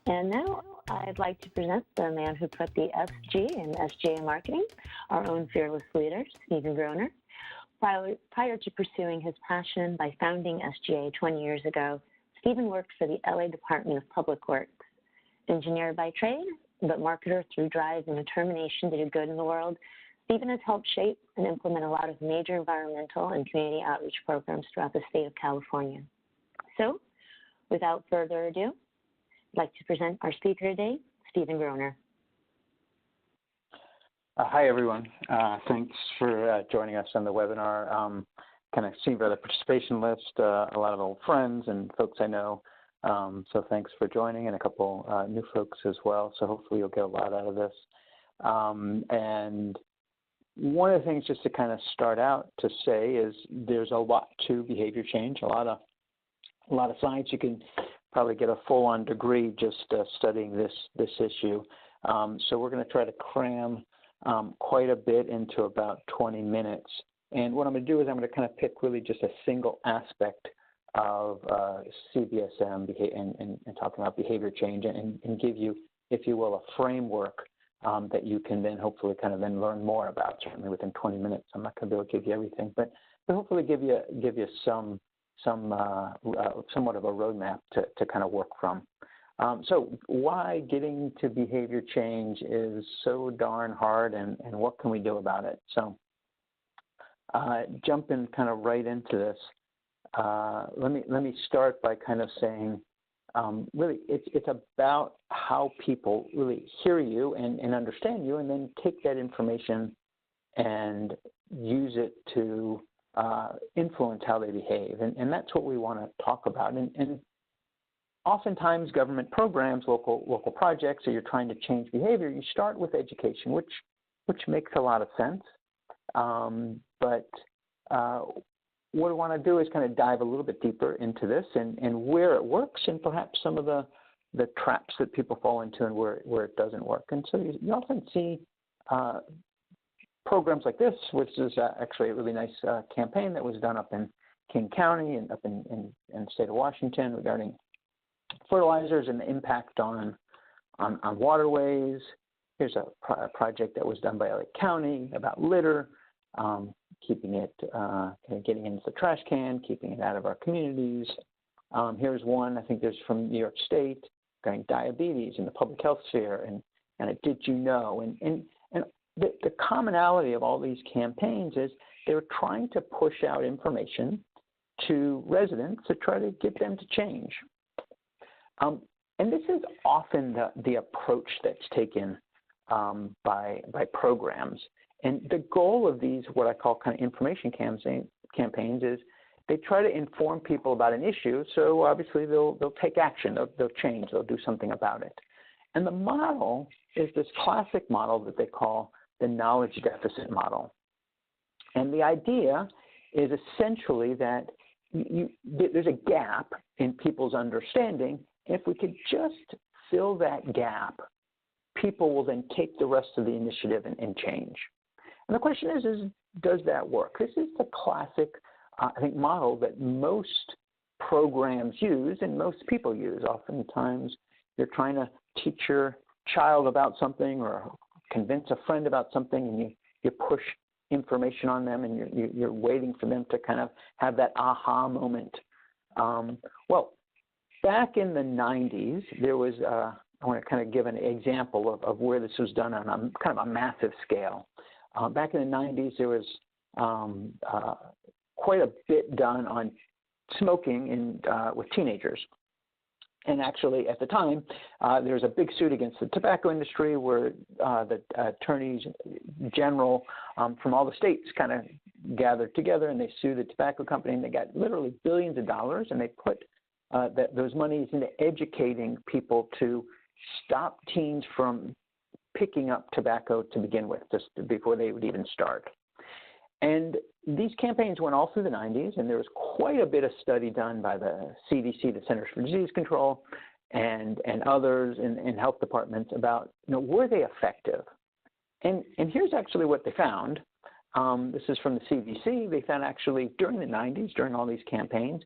And now I'd like to present the man who put the SG in SGA marketing, our own fearless leader, Stephen Groner. Prior to pursuing his passion by founding SGA 20 years ago, Stephen worked for the LA Department of Public Works. Engineer by trade, but marketer through drive and determination to do good in the world, Stephen has helped shape and implement a lot of major environmental and community outreach programs throughout the state of California. So, without further ado, I'd like to present our speaker today, Stephen Groner. Hi, everyone. Thanks for joining us on the webinar. Kind of seen by the participation list, a lot of old friends and folks I know. So thanks for joining, and a couple new folks as well. So hopefully you'll get a lot out of this. And one of the things just to kind of start out to say is there's a lot to behavior change, a lot of science. You can probably get a full-on degree just studying this issue. So we're going to try to cram quite a bit into about 20 minutes. And what I'm going to do is I'm going to kind of pick really just a single aspect of CBSM and talking about behavior change and give you, if you will, a framework that you can then hopefully kind of then learn more about. Certainly within 20 minutes, I'm not going to be able to give you everything, but hopefully give you somewhat of a roadmap to kind of work from. So why getting to behavior change is so darn hard, and what can we do about it? So jumping kind of right into this, let me start by kind of saying, really, it's about how people really hear you and understand you, and then take that information and use it to influence how they behave. And that's what we want to talk about. And oftentimes government programs, local projects, or you're trying to change behavior, you start with education, which makes a lot of sense. But what I want to do is kind of dive a little bit deeper into this and where it works, and perhaps some of the traps that people fall into and where it doesn't work. And so you often see programs like this, which is actually a really nice campaign that was done up in King County and up in the state of Washington regarding fertilizers and the impact on waterways. Here's a project that was done by LA County about litter. Keeping it, getting into the trash can, keeping it out of our communities. Here's one, I think there's from New York State, regarding diabetes in the public health sphere, and did you know? And the commonality of all these campaigns is they're trying to push out information to residents to try to get them to change. And this is often the approach that's taken by programs. And the goal of these, what I call kind of information campaigns, is they try to inform people about an issue. So obviously they'll take action, they'll change, they'll do something about it. And the model is this classic model that they call the knowledge deficit model. And the idea is essentially that there's a gap in people's understanding. If we could just fill that gap, people will then take the rest of the initiative and change. And the question is does that work? This is the classic, I think, model that most programs use and most people use. Oftentimes, you're trying to teach your child about something or convince a friend about something, and you push information on them, and you're waiting for them to kind of have that aha moment. Well, back in the 90s, there was, I want to kind of give an example of where this was done on kind of a massive scale. Back in the 90s, there was quite a bit done on smoking with teenagers. And actually, at the time, there was a big suit against the tobacco industry where the attorneys general from all the states kind of gathered together, and they sued the tobacco company, and they got literally billions of dollars, and they put those monies into educating people to stop teens from picking up tobacco to begin with, just before they would even start. And these campaigns went all through the 90s, and there was quite a bit of study done by the CDC, the Centers for Disease Control, and others in health departments about, were they effective? And here's actually what they found. This is from the CDC. They found actually during the 90s, during all these campaigns,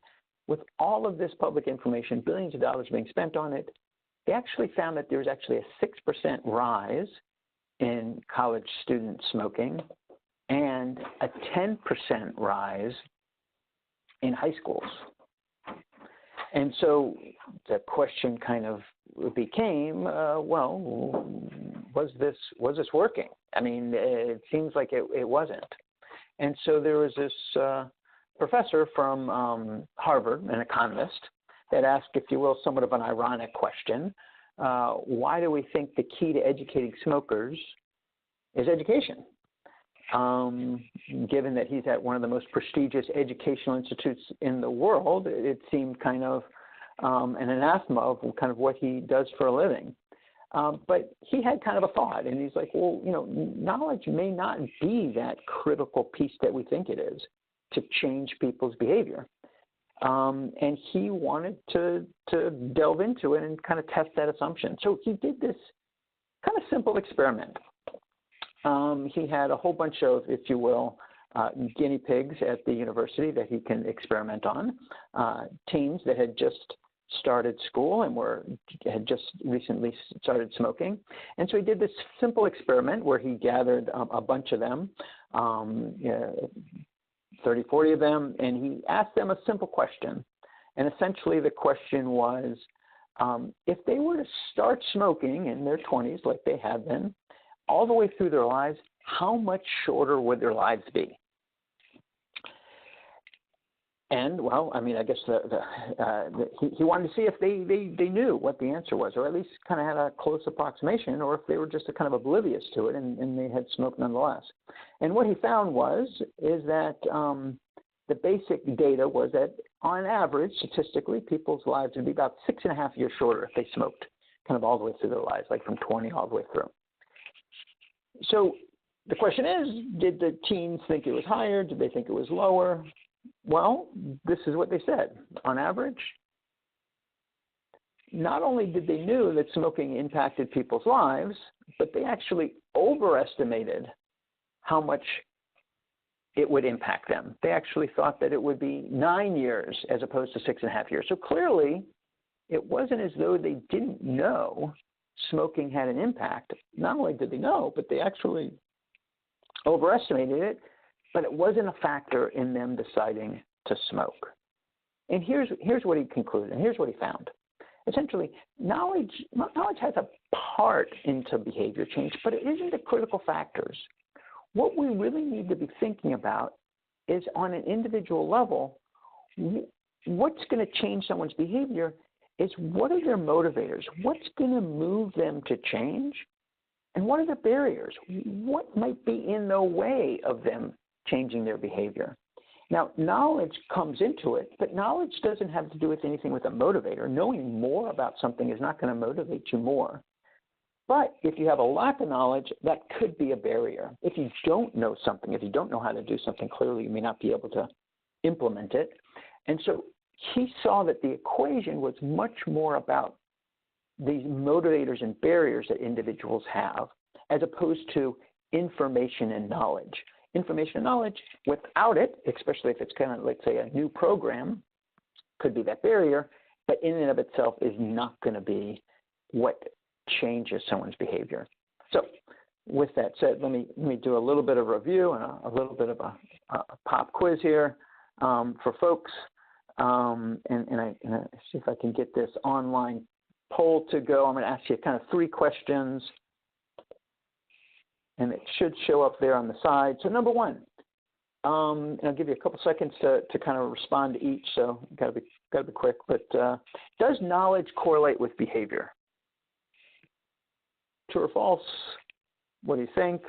with all of this public information, billions of dollars being spent on it, they actually found that there was actually a 6% rise in college student smoking and a 10% rise in high schools. And so the question kind of became, well, was this working? I mean, it seems like it wasn't. And so there was this professor from Harvard, an economist, that asked, if you will, somewhat of an ironic question. Why do we think the key to educating smokers is education? Given that he's at one of the most prestigious educational institutes in the world, it seemed kind of an anathema of kind of what he does for a living. But he had kind of a thought, and he's like, well, knowledge may not be that critical piece that we think it is to change people's behavior. And he wanted to delve into it and kind of test that assumption. So he did this kind of simple experiment. He had a whole bunch of, if you will, guinea pigs at the university that he can experiment on, teens that had just started school and had just recently started smoking. And so he did this simple experiment where he gathered a bunch of them, 30, 40 of them, and he asked them a simple question. And essentially the question was, if they were to start smoking in their 20s like they had been, all the way through their lives, how much shorter would their lives be? And, well, I mean, I guess he wanted to see if they knew what the answer was, or at least kind of had a close approximation, or if they were just kind of oblivious to it and they had smoked nonetheless. And what he found is that the basic data was that, on average, statistically, people's lives would be about 6.5 years shorter if they smoked kind of all the way through their lives, like from 20 all the way through. So the question is, did the teens think it was higher? Did they think it was lower? Well, this is what they said. On average, not only did they knew that smoking impacted people's lives, but they actually overestimated how much it would impact them. They actually thought that it would be 9 years as opposed to 6.5 years. So clearly, it wasn't as though they didn't know smoking had an impact. Not only did they know, but they actually overestimated it, but it wasn't a factor in them deciding to smoke. And here's what he concluded, and here's what he found. Essentially, knowledge has a part into behavior change, but it isn't the critical factors. What we really need to be thinking about is, on an individual level, what's going to change someone's behavior is, what are their motivators? What's going to move them to change? And what are the barriers? What might be in the way of them changing their behavior? Now, knowledge comes into it, but knowledge doesn't have to do with anything with a motivator. Knowing more about something is not going to motivate you more. But if you have a lack of knowledge, that could be a barrier. If you don't know something, if you don't know how to do something, clearly you may not be able to implement it. And so he saw that the equation was much more about these motivators and barriers that individuals have, as opposed to information and knowledge. Information and knowledge, without it, especially if it's kind of, let's say, a new program, could be that barrier, but in and of itself is not going to be what changes someone's behavior. So with that said, let me do a little bit of review and a little bit of a pop quiz here for folks. And I see if I can get this online poll to go. I'm going to ask you kind of 3 questions, and it should show up there on the side. So number 1, and I'll give you a couple seconds to kind of respond to each, so got to be quick. But does knowledge correlate with behavior? True or false? What do you think?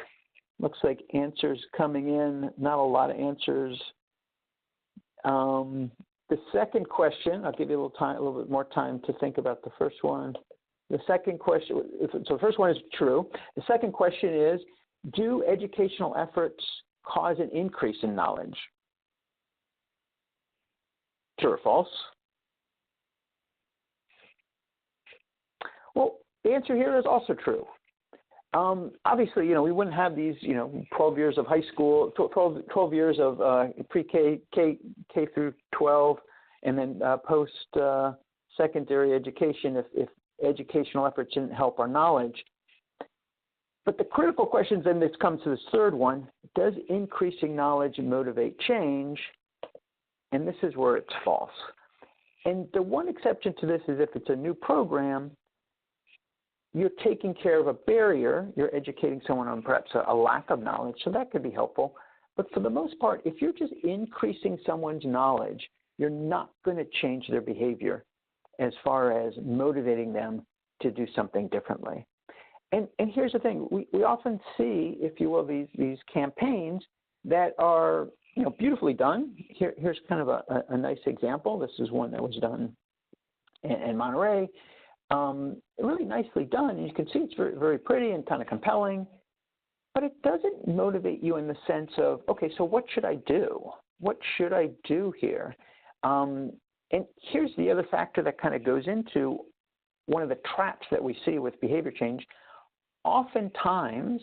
Looks like answers coming in. Not a lot of answers. The second question, I'll give you a little bit more time to think about the first one. The second question, so the first one is true. The second question is, do educational efforts cause an increase in knowledge? True or false? Well, the answer here is also true. Obviously, we wouldn't have these, 12 years of high school, 12 years of pre-K, K through 12, and then post-secondary education if educational efforts didn't help our knowledge. But the critical questions, and this comes to this third one, does increasing knowledge motivate change? And this is where it's false. And the one exception to this is if it's a new program, you're taking care of a barrier, you're educating someone on perhaps a lack of knowledge, so that could be helpful. But for the most part, if you're just increasing someone's knowledge, you're not going to change their behavior as far as motivating them to do something differently. And here's the thing, we often see, if you will, these campaigns that are beautifully done. Here's kind of a nice example. This is one that was done in Monterey. Really nicely done. And you can see it's very, very pretty and kind of compelling, but it doesn't motivate you in the sense of, okay, so what should I do? What should I do here? And here's the other factor that kind of goes into one of the traps that we see with behavior change. Oftentimes,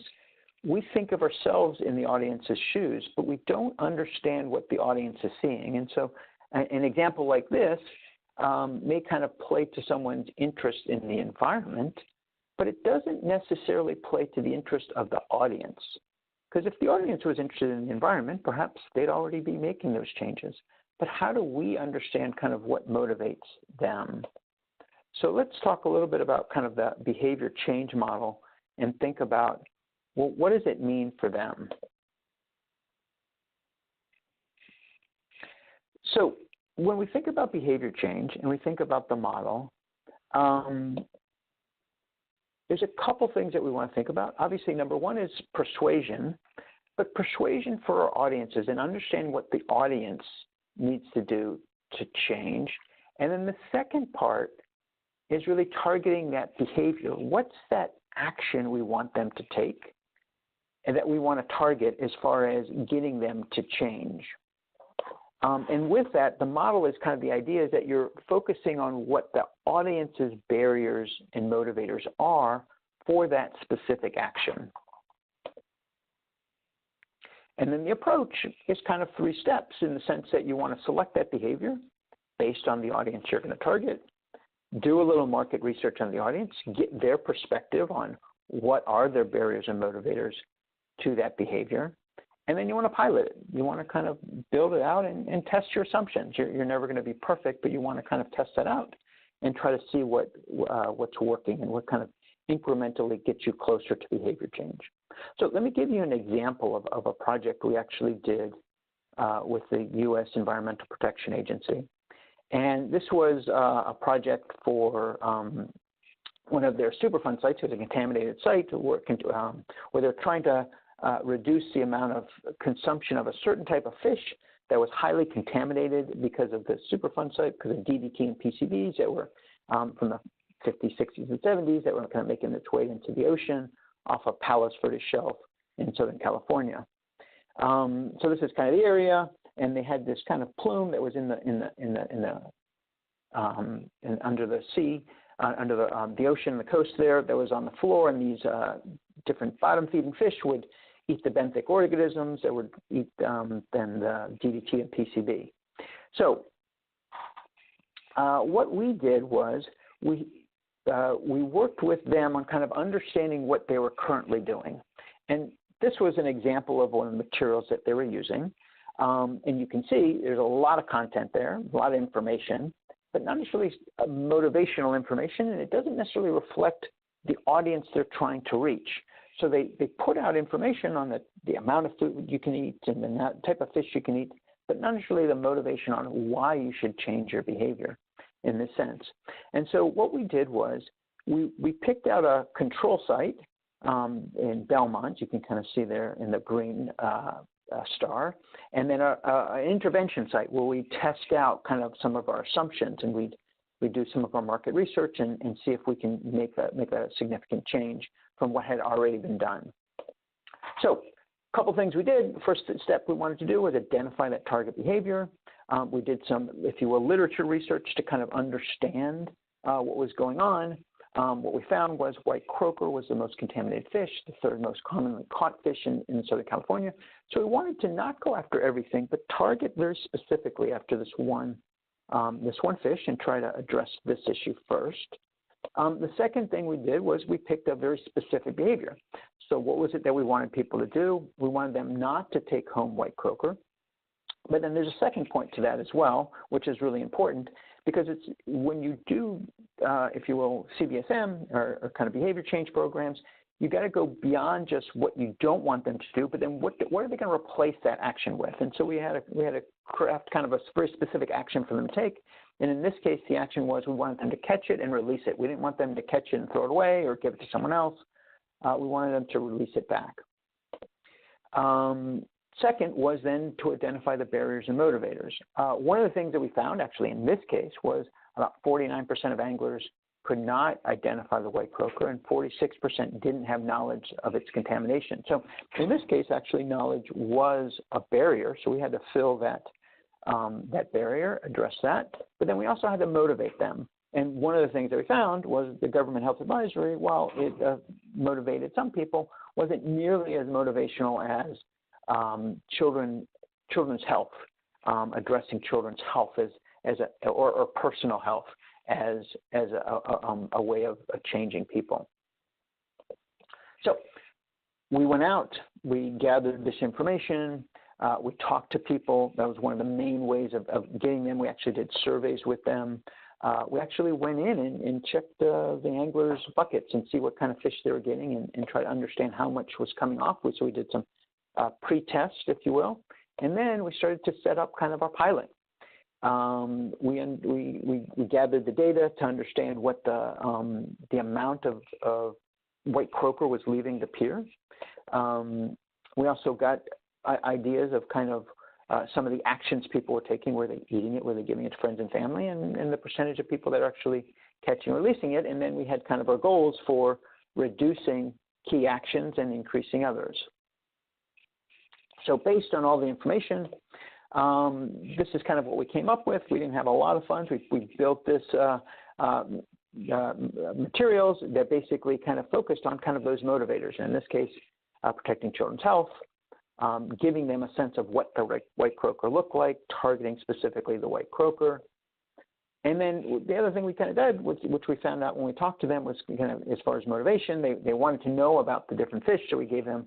we think of ourselves in the audience's shoes, but we don't understand what the audience is seeing. And so an example like this may kind of play to someone's interest in the environment, but it doesn't necessarily play to the interest of the audience. Because if the audience was interested in the environment, perhaps they'd already be making those changes. But how do we understand kind of what motivates them? So let's talk a little bit about kind of the behavior change model and think about, well, what does it mean for them? So when we think about behavior change and we think about the model, there's a couple things that we want to think about. Obviously, number one is persuasion, but persuasion for our audiences and understand what the audience needs to do to change. And then the second part is really targeting that behavior. What's that action we want them to take and that we want to target as far as getting them to change? And with that, the model is kind of the idea is that you're focusing on what the audience's barriers and motivators are for that specific action. And then the approach is kind of 3 steps in the sense that you want to select that behavior based on the audience you're going to target, do a little market research on the audience, get their perspective on what are their barriers and motivators to that behavior, and then you want to pilot it. You want to kind of build it out and test your assumptions. You're never going to be perfect, but you want to kind of test that out and try to see what's working and what kind of incrementally gets you closer to behavior change. So let me give you an example of a project we actually did with the U.S. Environmental Protection Agency. And this was a project for one of their Superfund sites. It was a contaminated site where they're trying to reduce the amount of consumption of a certain type of fish that was highly contaminated because of the Superfund site, because of DDT and PCBs that were from the 50s, 60s, and 70s that were kind of making its way into the ocean off of Palos Verdes Shelf in Southern California. So this is kind of the area, and they had this kind of plume that was under the sea, under the ocean, the coast there, that was on the floor, and these different bottom-feeding fish would eat the benthic organisms that would eat then the DDT and PCB. So what we did was we worked with them on kind of understanding what they were currently doing. And this was an example of one of the materials that they were using. And you can see there's a lot of content there, a lot of information, but not necessarily motivational information, and it doesn't necessarily reflect the audience they're trying to reach. So they put out information on the amount of food you can eat and the type of fish you can eat, but not necessarily the motivation on why you should change your behavior in this sense. And so what we did was we picked out a control site in Belmont. You can kind of see there in the green star, and then an intervention site where we test out kind of some of our assumptions, and we do some of our market research and see if we can make a significant change from what had already been done. So a couple things we did. First step we wanted to do was identify that target behavior. We did some, if you will, literature research to kind of understand what was going on. What we found was white croaker was the most contaminated fish, the 3rd most commonly caught fish in Southern California. So we wanted to not go after everything, but target very specifically after this one fish and try to address this issue first. The second thing we did was we picked a very specific behavior. So what was it that we wanted people to do? We wanted them not to take home white croaker. But then there's a second point to that as well, which is really important, because it's when you do, if you will, CBSM or kind of behavior change programs, you got to go beyond just what you don't want them to do, but then what are they going to replace that action with? And so we had to craft kind of a very specific action for them to take. And in this case, the action was we wanted them to catch it and release it. We didn't want them to catch it and throw it away or give it to someone else. We wanted them to release it back. Second was then to identify the barriers and motivators. One of the things that we found actually in this case was about 49% of anglers could not identify the white croaker and 46% didn't have knowledge of its contamination. So in this case, actually knowledge was a barrier. So we had to fill that barrier, address that, but then we also had to motivate them. And one of the things that we found was the government health advisory, while it motivated some people, wasn't nearly as motivational as children's health, addressing children's health or personal health as a way of changing people. So we went out, we gathered this information, we talked to people. That was one of the main ways of getting them. We actually did surveys with them. We actually went in and checked the anglers' buckets and see what kind of fish they were getting and try to understand how much was coming off. So we did some pre-test, if you will, and then we started to set up kind of our pilot. We gathered the data to understand what the amount of white croaker was leaving the pier. We also got ideas of kind of some of the actions people were taking. Were they eating it? Were they giving it to friends and family? And the percentage of people that are actually catching and releasing it. And then we had kind of our goals for reducing key actions and increasing others. So based on all the information, this is kind of what we came up with. We didn't have a lot of funds. We built this materials that basically kind of focused on kind of those motivators. In this case, protecting children's health, giving them a sense of what the white croaker looked like, targeting specifically the white croaker. And then the other thing we kind of did, which we found out when we talked to them, was kind of as far as motivation, they wanted to know about the different fish, so we gave them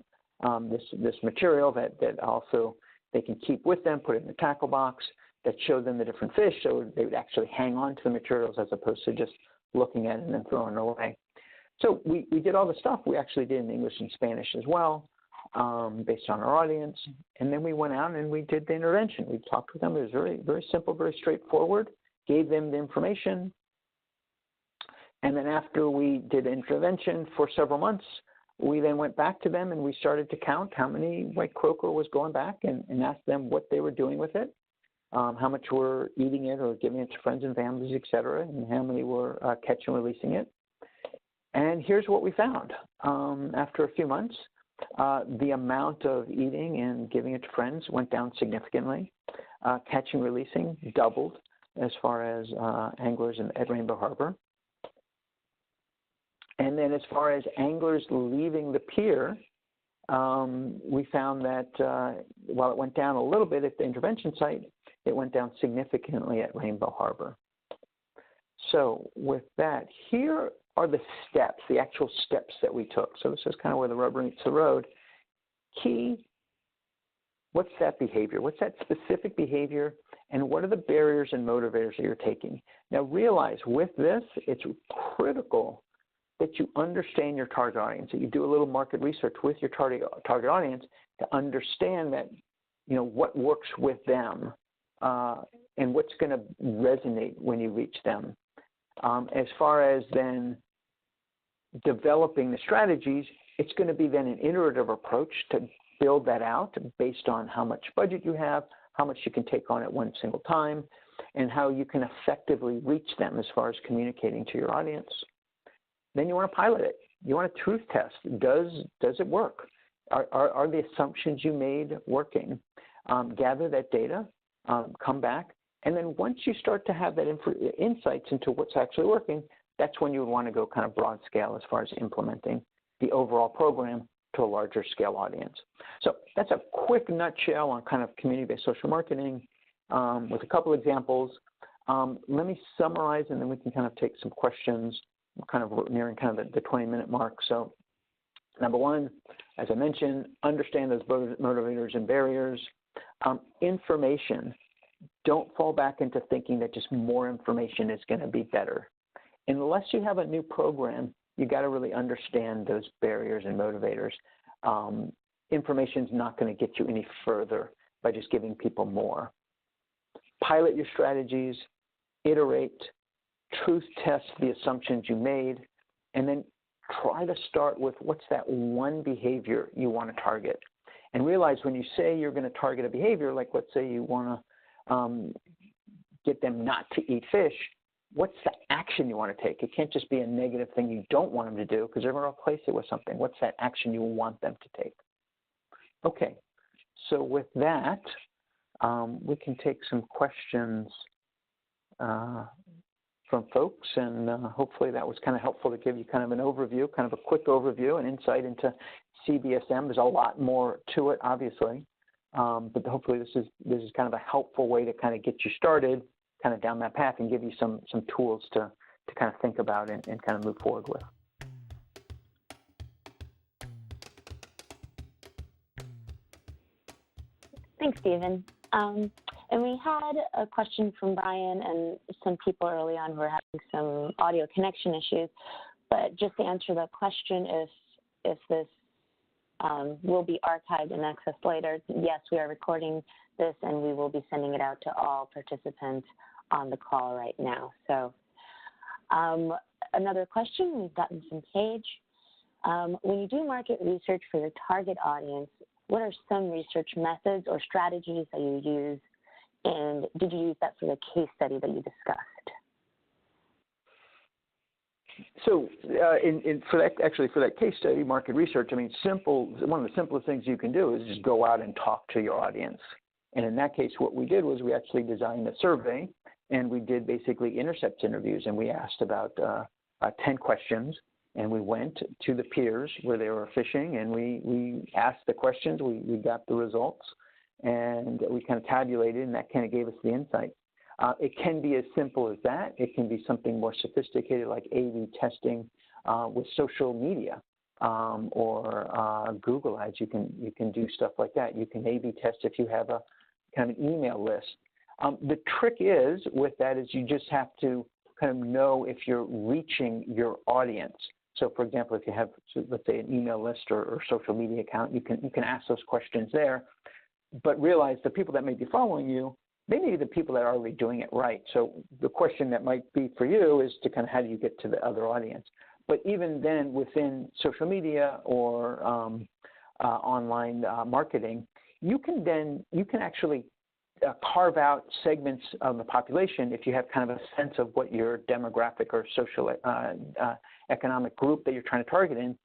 this material that also they can keep with them, put it in the tackle box, that showed them the different fish, so they would actually hang on to the materials as opposed to just looking at it and then throwing it away. So we did all the stuff. We actually did in English and Spanish as well, based on our audience. And then we went out and we did the intervention. We talked with them. It was very, very simple, very straightforward, gave them the information. And then after we did intervention for several months, we then went back to them and we started to count how many white croaker was going back and asked them what they were doing with it, how much were eating it or giving it to friends and families, et cetera, and how many were catching and releasing it. And here's what we found. After a few months, the amount of eating and giving it to friends went down significantly. Catching and releasing doubled as far as anglers at Rainbow Harbor. And then as far as anglers leaving the pier, we found that while it went down a little bit at the intervention site, it went down significantly at Rainbow Harbor. So with that, here are the steps, the actual steps that we took. So this is kind of where the rubber meets the road. Key, what's that behavior? What's that specific behavior? And what are the barriers and motivators that you're taking? Now realize with this, it's critical that you understand your target audience, that you do a little market research with your target audience to understand that, you know, what works with them and what's going to resonate when you reach them. As far as then developing the strategies, it's going to be then an iterative approach to build that out based on how much budget you have, how much you can take on at one single time, and how you can effectively reach them as far as communicating to your audience. Then you want to pilot it. You want to truth test. Does it work? Are the assumptions you made working? Gather that data, come back, and then once you start to have that insights into what's actually working, that's when you would want to go kind of broad scale as far as implementing the overall program to a larger scale audience. So that's a quick nutshell on kind of community-based social marketing with a couple examples. Let me summarize, and then we can kind of take some questions. kind of nearing kind of the 20-minute mark. So number one, as I mentioned, understand those motivators and barriers. Information. Don't fall back into thinking that just more information is going to be better. Unless you have a new program, you got to really understand those barriers and motivators. Information is not going to get you any further by just giving people more. Pilot your strategies, iterate, truth test the assumptions you made, and then try to start with what's that one behavior you want to target. And realize when you say you're going to target a behavior, like let's say you want to get them not to eat fish, what's the action you want to take? It can't just be a negative thing you don't want them to do, because they're going to replace it with something. What's that action you want them to take? Okay, so with that, we can take some questions from folks, and hopefully that was kind of helpful to give you kind of an overview, kind of a quick overview and insight into CBSM. There's a lot more to it, obviously, but hopefully this is kind of a helpful way to kind of get you started kind of down that path and give you some tools to kind of think about and kind of move forward with. Thanks, Stephen. And we had a question from Brian and some people early on who were having some audio connection issues. But just to answer that question, if this will be archived and accessed later, yes, we are recording this and we will be sending it out to all participants on the call right now. So another question we've gotten from Paige. When you do market research for your target audience, what are some research methods or strategies that you use? And did you use that for the case study that you discussed? So for that case study, market research, I mean, one of the simplest things you can do is just go out and talk to your audience. And in that case, what we did was we actually designed a survey, and we did basically intercept interviews, and we asked about 10 questions, and we went to the piers where they were fishing, and we asked the questions, we got the results, and we kind of tabulated, and that kind of gave us the insight. It can be as simple as that. It can be something more sophisticated like A/B testing with social media or Google Ads. You can do stuff like that. You can A/B test if you have a kind of an email list. The trick is with that is you just have to kind of know if you're reaching your audience. So, for example, if you have, let's say, an email list or social media account, you can ask those questions there, but realize the people that may be following you, they may be the people that are already doing it right. So the question that might be for you is to kind of how do you get to the other audience? But even then, within social media or online marketing, you can actually carve out segments of the population if you have kind of a sense of what your demographic or social economic group that you're trying to target in,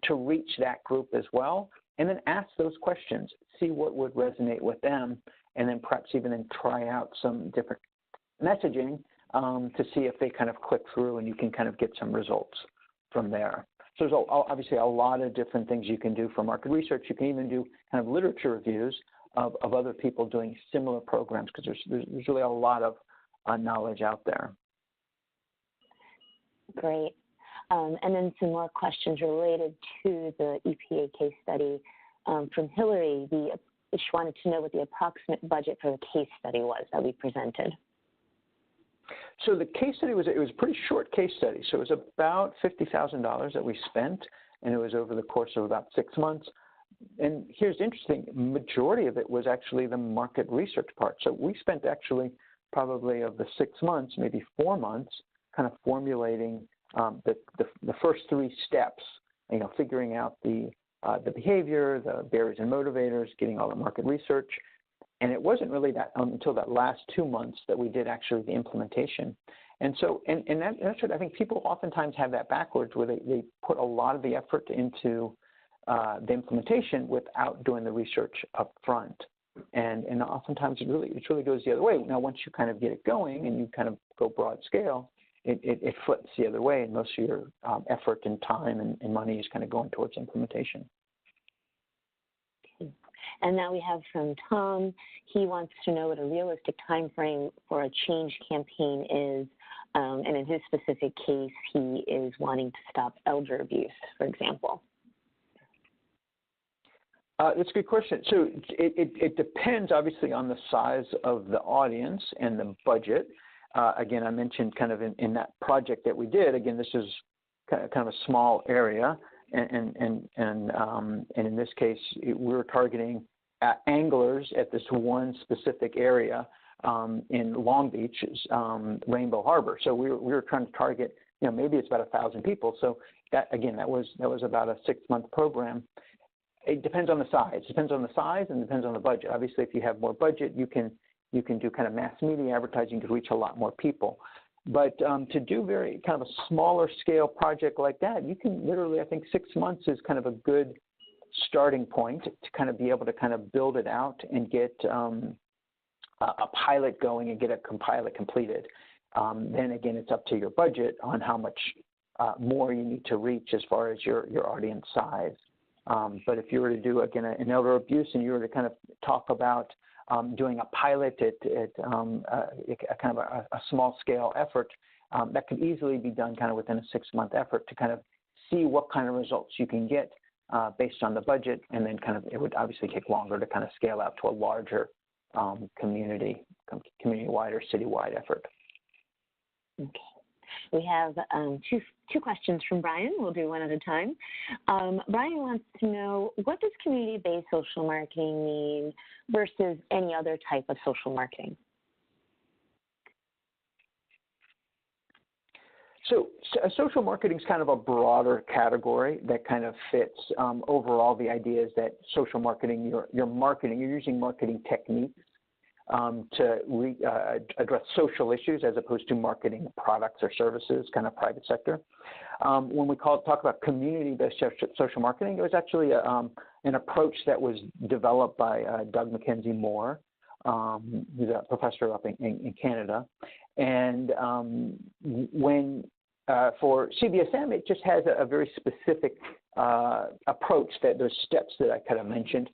to reach that group as well, and then ask those questions, see what would resonate with them, and then perhaps even then try out some different messaging to see if they kind of click through, and you can kind of get some results from there. So there's obviously a lot of different things you can do for market research. You can even do kind of literature reviews of other people doing similar programs, because there's really a lot of knowledge out there. Great. And then some more questions related to the EPA case study from Hillary. She wanted to know what the approximate budget for the case study was that we presented. So the case study was a pretty short case study. So it was about $50,000 that we spent, and it was over the course of about 6 months. And here's the interesting, majority of it was actually the market research part. So we spent actually probably of the 6 months, maybe 4 months, kind of formulating the first 3 steps, figuring out the behavior, the barriers and motivators, getting all the market research. And it wasn't really that until that last 2 months that we did actually the implementation. And so, and that's what I think people oftentimes have that backwards, where they put a lot of the effort into the implementation without doing the research up front. And oftentimes it really goes the other way. Now, once you kind of get it going and you kind of go broad scale, it flips the other way, and most of your effort and time and money is kind of going towards implementation. And now we have from Tom. He wants to know what a realistic time frame for a change campaign is And in his specific case, he is wanting to stop elder abuse, for example. That's a good question. So it depends, obviously, on the size of the audience and the budget. Again, I mentioned kind of in that project that we did. Again, this is kind of a small area, and in this case, we were targeting anglers at this one specific area in Long Beach, Rainbow Harbor. So we were trying to target, maybe it's about 1,000 people. So that was about a 6-month program. It depends on the size. It depends on the size and depends on the budget. Obviously, if you have more budget, you can do kind of mass media advertising to reach a lot more people. But to do very kind of a smaller scale project like that, you can literally, I think 6 months is kind of a good starting point to kind of be able to kind of build it out and get a pilot going and get a pilot completed. Then again, it's up to your budget on how much more you need to reach as far as your audience size. But if you were to do, again, an elder abuse and you were to kind of talk about doing a pilot at kind of a small-scale effort, that could easily be done kind of within a 6-month effort to kind of see what kind of results you can get based on the budget, and then kind of it would obviously take longer to kind of scale out to a larger community-wide or city-wide effort. Okay. We have two questions from Brian. We'll do one at a time. Brian wants to know, what does community-based social marketing mean versus any other type of social marketing? So social marketing is kind of a broader category that kind of fits overall the idea is that social marketing, you're using marketing techniques to address social issues as opposed to marketing products or services, kind of private sector. When we talk about community-based social marketing, it was actually an approach that was developed by Doug McKenzie Moore, who's a professor up in Canada. And for CBSM, it just has a very specific approach, that those steps that I kind of mentioned.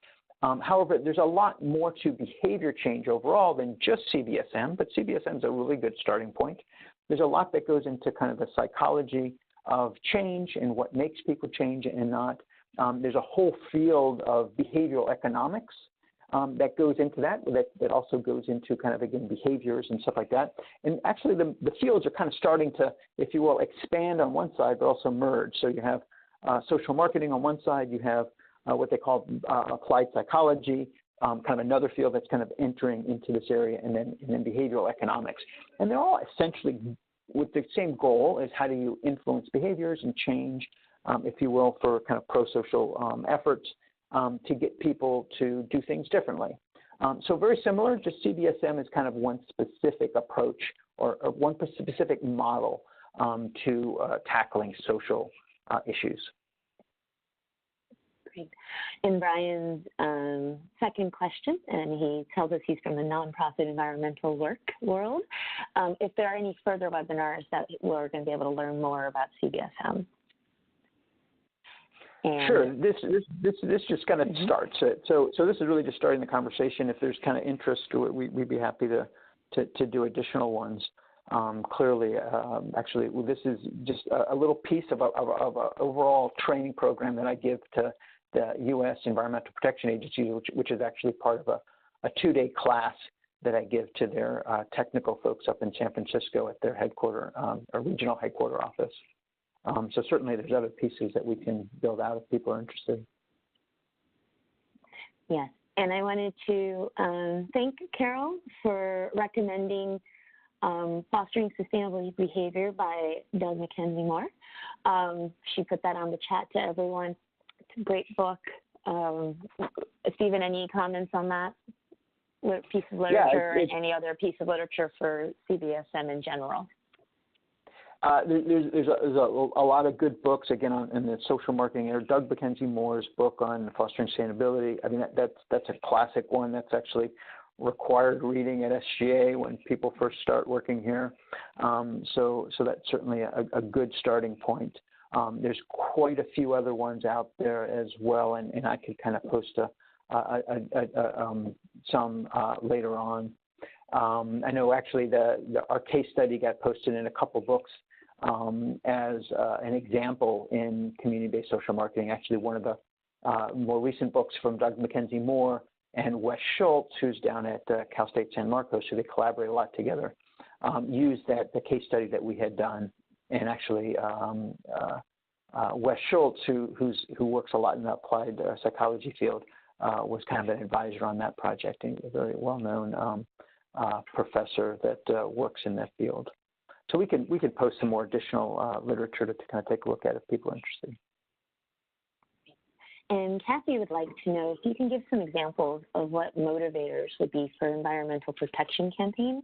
However, there's a lot more to behavior change overall than just CBSM, but CBSM is a really good starting point. There's a lot that goes into kind of the psychology of change and what makes people change and not. There's a whole field of behavioral economics that goes into that also goes into kind of, again, behaviors and stuff like that. And actually, the fields are kind of starting to, if you will, expand on one side, but also merge. So you have social marketing on one side, you have what they call applied psychology, kind of another field that's kind of entering into this area, and then behavioral economics. And they're all essentially with the same goal, is how do you influence behaviors and change, if you will, for kind of pro-social efforts to get people to do things differently. So very similar, just CBSM is kind of one specific approach or one specific model to tackling social issues. Great. In Brian's second question, and he tells us he's from the nonprofit environmental work world, if there are any further webinars that we're going to be able to learn more about CBSM. And sure. This just kind of starts it. So this is really just starting the conversation. If there's kind of interest to it, we'd be happy to do additional ones. Clearly, actually, this is just a little piece of an overall training program that I give to the U.S. Environmental Protection Agency, which is actually part of a 2-day class that I give to their technical folks up in San Francisco at their regional headquarter office. So certainly there's other pieces that we can build out if people are interested. Yes, and I wanted to thank Carol for recommending Fostering Sustainable Behavior by Doug McKenzie Moore. She put that on the chat to everyone. It's a great book. Stephen, any comments on that piece of literature and any other piece of literature for CBSM in general? There's a lot of good books, again, in the social marketing area. Doug McKenzie Moore's book on fostering sustainability, I mean, that's a classic one. That's actually required reading at SGA when people first start working here. So that's certainly a good starting point. There's quite a few other ones out there as well, and I could kind of post some later on. I know actually our case study got posted in a couple books as an example in community-based social marketing. Actually, one of the more recent books from Doug Mackenzie Moore and Wes Schultz, who's down at Cal State San Marcos, so they collaborate a lot together, used the case study that we had done. And actually, Wes Schultz, who works a lot in the applied psychology field, was kind of an advisor on that project, and a very well-known professor that works in that field. So we can post some more additional literature to kind of take a look at if people are interested. And Kathy would like to know if you can give some examples of what motivators would be for environmental protection campaign,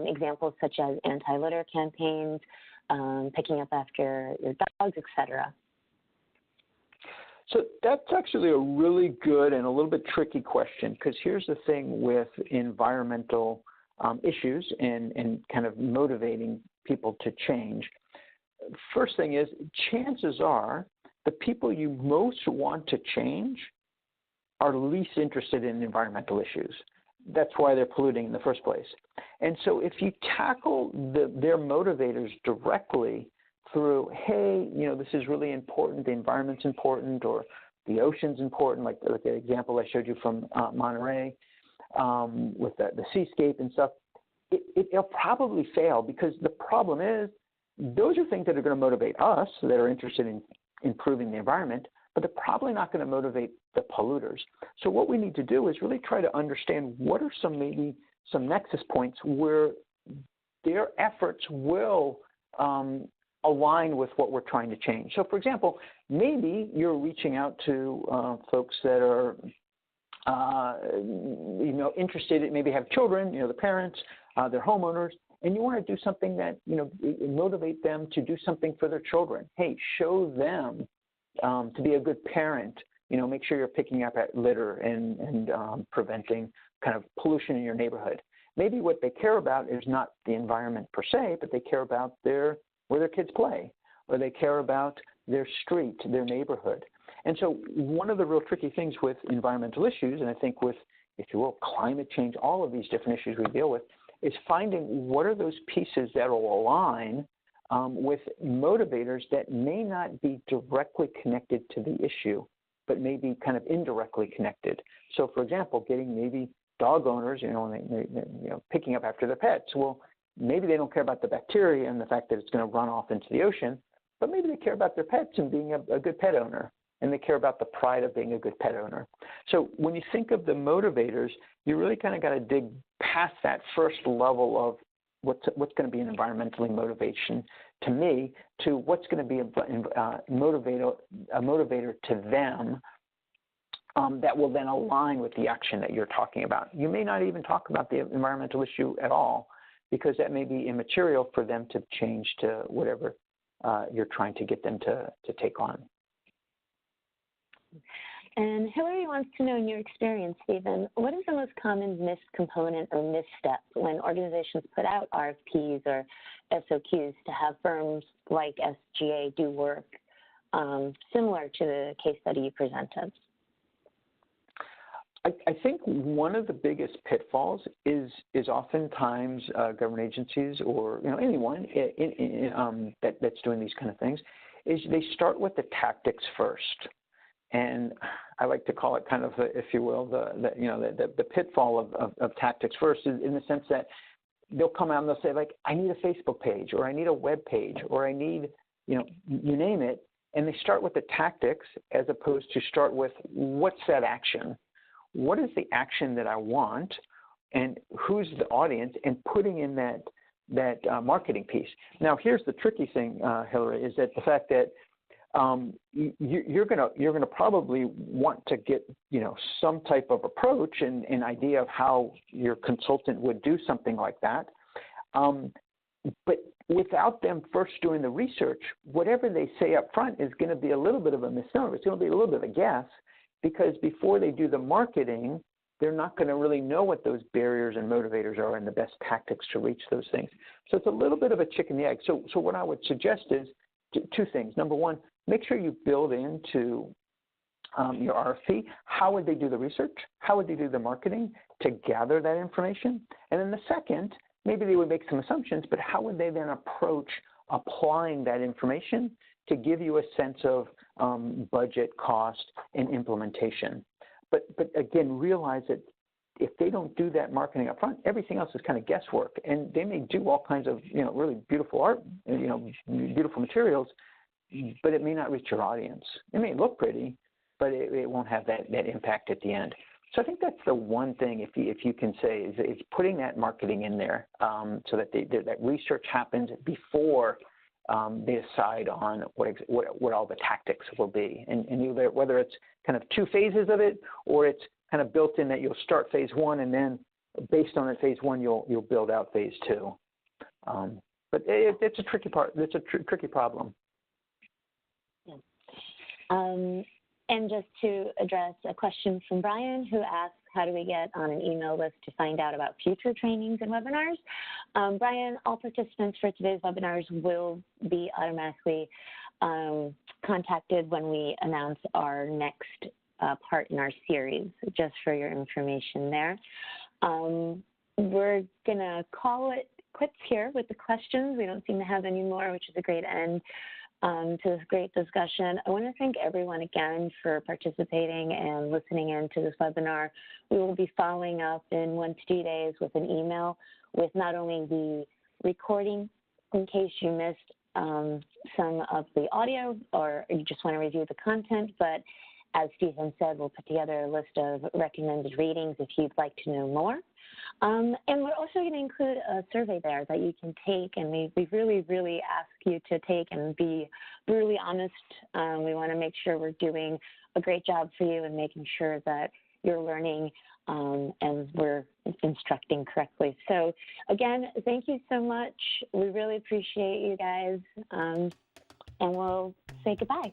examples such as anti-litter campaigns, picking up after your dogs, etc. So that's actually a really good and a little bit tricky question, because here's the thing with environmental issues and kind of motivating people to change. First thing is, chances are the people you most want to change are least interested in environmental issues. That's why they're polluting in the first place. And so if you tackle their motivators directly through, hey, this is really important, the environment's important, or the ocean's important, like the example I showed you from Monterey with the seascape and stuff, it'll probably fail, because the problem is those are things that are going to motivate us that are interested in improving the environment, but they're probably not going to motivate the polluters. So what we need to do is really try to understand what are maybe some nexus points where their efforts will align with what we're trying to change. So for example, maybe you're reaching out to folks that are interested, maybe have children, the parents, they're homeowners, and you want to do something that, motivate them to do something for their children. Hey, show them to be a good parent, make sure you're picking up at litter and preventing kind of pollution in your neighborhood. Maybe what they care about is not the environment per se, but they care about where their kids play, or they care about their street, their neighborhood. And so one of the real tricky things with environmental issues, and I think with, if you will, climate change, all of these different issues we deal with, is finding what are those pieces that will align with motivators that may not be directly connected to the issue, but may be kind of indirectly connected. So for example, getting maybe dog owners, picking up after their pets. Well, maybe they don't care about the bacteria and the fact that it's going to run off into the ocean, but maybe they care about their pets and being a good pet owner, and they care about the pride of being a good pet owner. So when you think of the motivators, you really kind of got to dig past that first level of what's going to be an environmentally motivation to me, to what's going to be a motivator to them that will then align with the action that you're talking about. You may not even talk about the environmental issue at all, because that may be immaterial for them to change to whatever you're trying to get them to take on. And Hillary wants to know, in your experience, Stephen, what is the most common missed component or misstep when organizations put out RFPs or SOQs to have firms like SGA do work similar to the case study you presented? I think one of the biggest pitfalls is oftentimes government agencies or anyone that's doing these kind of things is they start with the tactics first. And I like to call it kind of, if you will, the pitfall of tactics first, is in the sense that they'll come out and they'll say, like, I need a Facebook page, or I need a web page, or I need, you name it. And they start with the tactics as opposed to start with, what's that action? What is the action that I want? And who's the audience? And putting in that marketing piece. Now, here's the tricky thing, Hillary, is that the fact that you're gonna probably want to get some type of approach and an idea of how your consultant would do something like that, but without them first doing the research, whatever they say up front is going to be a little bit of a misnomer. It's going to be a little bit of a guess, because before they do the marketing, they're not going to really know what those barriers and motivators are and the best tactics to reach those things. So it's a little bit of a chicken and the egg. So what I would suggest is two things. Number one, make sure you build into your RFP, how would they do the research? How would they do the marketing to gather that information? And then the second, maybe they would make some assumptions, but how would they then approach applying that information to give you a sense of budget, cost, and implementation? But again, realize that if they don't do that marketing up front, everything else is kind of guesswork. And they may do all kinds of, really beautiful art, beautiful materials, but it may not reach your audience. It may look pretty, but it won't have that impact at the end. So I think that's the one thing, if you can say, is putting that marketing in there so that that research happens before they decide on what all the tactics will be. And either, whether it's kind of 2 phases of it, or it's kind of built in that you'll start phase 1, and then based on that phase 1, you'll build out phase 2. But it's a tricky part. It's a tricky problem. Yeah. And just to address a question from Brian, who asks, how do we get on an email list to find out about future trainings and webinars? Brian, all participants for today's webinars will be automatically contacted when we announce our next part in our series, just for your information there. We're going to call it quits here with the questions. We don't seem to have any more, which is a great end to this great discussion. I want to thank everyone again for participating and listening in to this webinar. We will be following up in 1 to 2 days with an email with not only the recording in case you missed some of the audio or you just want to review the content, but as Stephen said, we'll put together a list of recommended readings if you'd like to know more. And we're also going to include a survey there that you can take, and we really, really ask you to take and be brutally honest. We want to make sure we're doing a great job for you and making sure that you're learning and we're instructing correctly. So again, thank you so much. We really appreciate you guys, and we'll say goodbye.